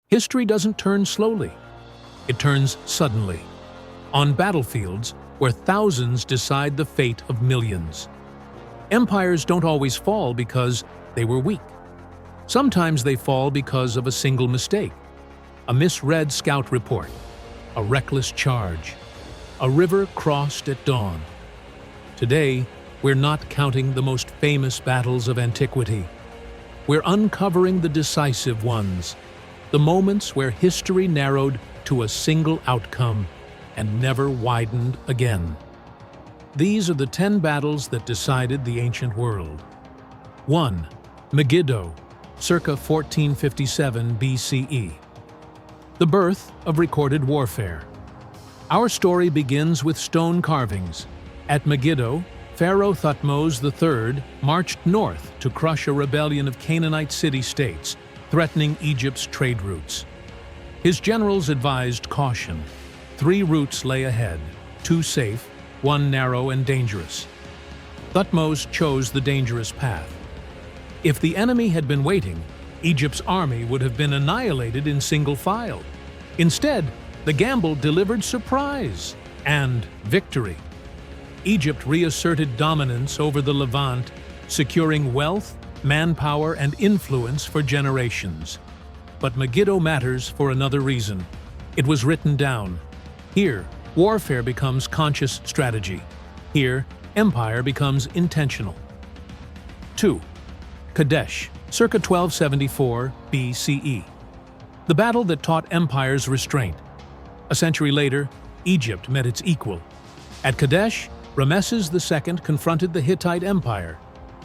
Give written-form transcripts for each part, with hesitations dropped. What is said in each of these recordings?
History doesn't turn slowly. It turns suddenly, on battlefields where thousands decide the fate of millions. Empires don't always fall because they were weak. Sometimes they fall because of a single mistake, a misread scout report, a reckless charge, a river crossed at dawn. Today, we're not counting the most famous battles of antiquity. We're uncovering the decisive ones, the moments where history narrowed to a single outcome and never widened again. These are the 10 battles that decided the ancient world. 1. Megiddo, circa 1457 BCE. The birth of recorded warfare. Our story begins with stone carvings. At Megiddo, Pharaoh Thutmose III marched north to crush a rebellion of Canaanite city-states, threatening Egypt's trade routes. His generals advised caution. 3 routes lay ahead, 2 safe, 1 narrow and dangerous. Thutmose chose the dangerous path. If the enemy had been waiting, Egypt's army would have been annihilated in single file. Instead, the gamble delivered surprise and victory. Egypt reasserted dominance over the Levant, securing wealth, manpower, and influence for generations. But Megiddo matters for another reason. It was written down. Here, warfare becomes conscious strategy. Here, empire becomes intentional. 2. Kadesh, circa 1274 BCE. The battle that taught empires restraint. A century later, Egypt met its equal. At Kadesh, Rameses II confronted the Hittite Empire,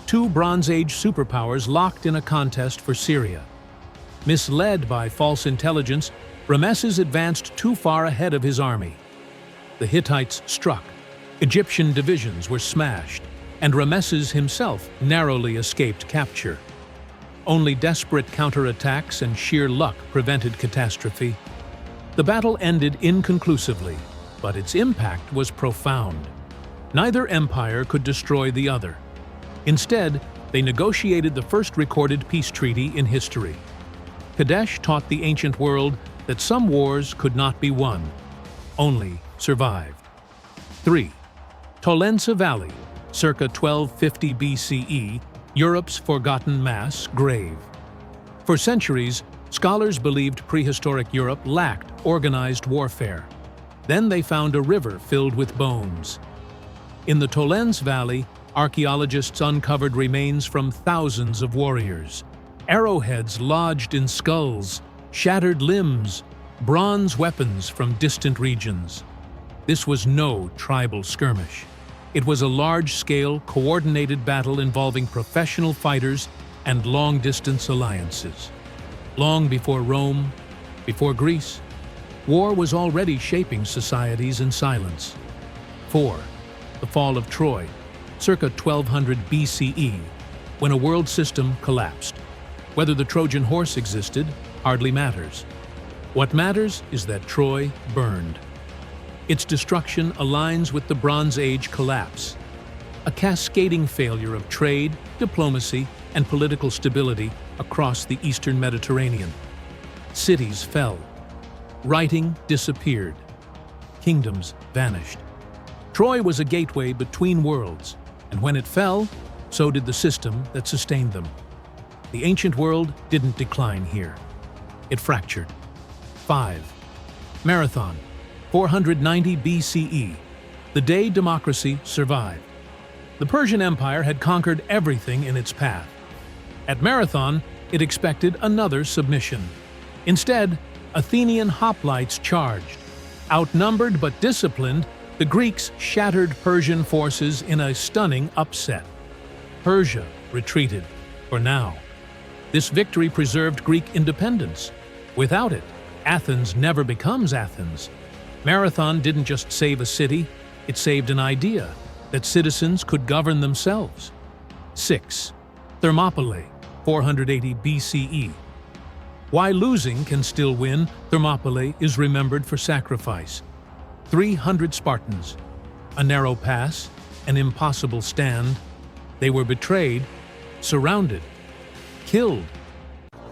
2 Bronze Age superpowers locked in a contest for Syria. Misled by false intelligence, Rameses advanced too far ahead of his army. The Hittites struck, Egyptian divisions were smashed, and Rameses himself narrowly escaped capture. Only desperate counterattacks and sheer luck prevented catastrophe. The battle ended inconclusively, but its impact was profound. Neither empire could destroy the other. Instead, they negotiated the first recorded peace treaty in history. Kadesh taught the ancient world that some wars could not be won, only survived. 3. Tollensa Valley, circa 1250 BCE, Europe's forgotten mass grave. For centuries, scholars believed prehistoric Europe lacked organized warfare. Then they found a river filled with bones. In the Tollensa Valley, archaeologists uncovered remains from thousands of warriors. Arrowheads lodged in skulls, shattered limbs, bronze weapons from distant regions. This was no tribal skirmish. It was a large-scale, coordinated battle involving professional fighters and long-distance alliances. Long before Rome, before Greece, war was already shaping societies in silence. 4. The fall of Troy, circa 1200 BCE, when a world system collapsed. Whether the Trojan horse existed hardly matters. What matters is that Troy burned. Its destruction aligns with the Bronze Age collapse, a cascading failure of trade, diplomacy, and political stability across the Eastern Mediterranean. Cities fell. Writing disappeared. Kingdoms vanished. Troy was a gateway between worlds, and when it fell, so did the system that sustained them. The ancient world didn't decline here. It fractured. 5. Marathon, 490 BCE, the day democracy survived. The Persian Empire had conquered everything in its path. At Marathon, it expected another submission. Instead, Athenian hoplites charged. Outnumbered but disciplined, the Greeks shattered Persian forces in a stunning upset. Persia retreated, for now. This victory preserved Greek independence. Without it, Athens never becomes Athens. Marathon didn't just save a city, it saved an idea that citizens could govern themselves. 6. Thermopylae, 480 BCE. Why losing can still win, Thermopylae is remembered for sacrifice. 300 Spartans, a narrow pass, an impossible stand. They were betrayed, surrounded, killed.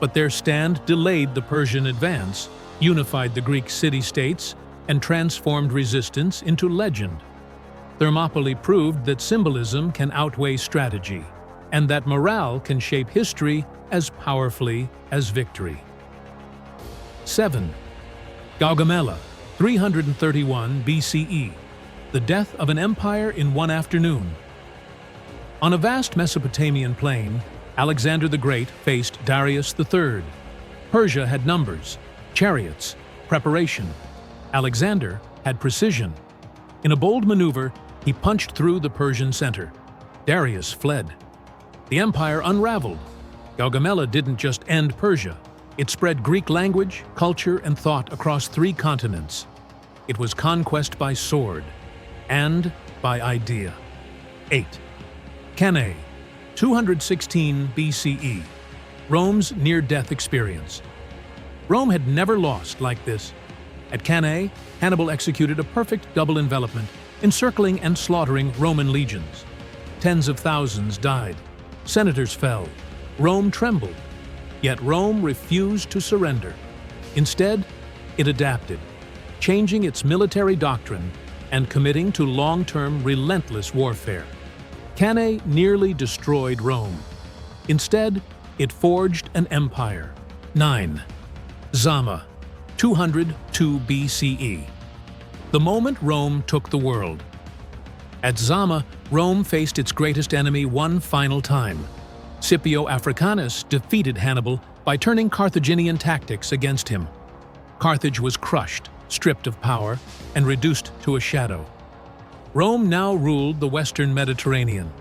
But their stand delayed the Persian advance, unified the Greek city-states, and transformed resistance into legend. Thermopylae proved that symbolism can outweigh strategy, and that morale can shape history as powerfully as victory. 7. Gaugamela, 331 BCE, the death of an empire in one afternoon. On a vast Mesopotamian plain, Alexander the Great faced Darius III. Persia had numbers, chariots, preparation. Alexander had precision. In a bold maneuver, he punched through the Persian center. Darius fled. The empire unraveled. Gaugamela didn't just end Persia. It spread Greek language, culture, and thought across 3 continents. It was conquest by sword and by idea. 8. Cannae, 216 BCE, Rome's near-death experience. Rome had never lost like this. At Cannae, Hannibal executed a perfect double envelopment, encircling and slaughtering Roman legions. Tens of thousands died. Senators fell. Rome trembled. Yet Rome refused to surrender. Instead, it adapted, changing its military doctrine and committing to long-term, relentless warfare. Cannae nearly destroyed Rome. Instead, it forged an empire. 9. Zama, 202 BCE. The moment Rome took the world. At Zama, Rome faced its greatest enemy one final time. Scipio Africanus defeated Hannibal by turning Carthaginian tactics against him. Carthage was crushed, stripped of power, and reduced to a shadow. Rome now ruled the Western Mediterranean.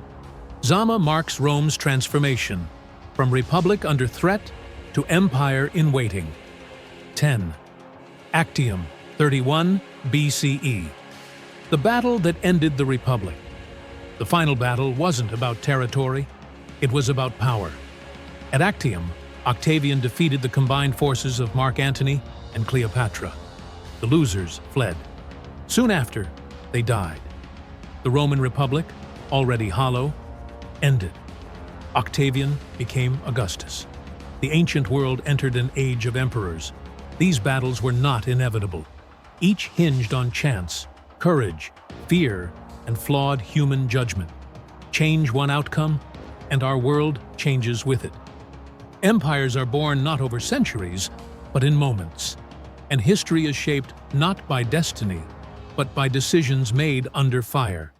Zama marks Rome's transformation, from republic under threat to empire in waiting. 10. Actium, 31 BCE. The battle that ended the Republic. The final battle wasn't about territory, it was about power. At Actium, Octavian defeated the combined forces of Mark Antony and Cleopatra. The losers fled. Soon after, they died. The Roman Republic, already hollow, ended. Octavian became Augustus. The ancient world entered an age of emperors. These battles were not inevitable. Each hinged on chance, courage, fear, and flawed human judgment. Change one outcome, and our world changes with it. Empires are born not over centuries, but in moments. And history is shaped not by destiny, but by decisions made under fire.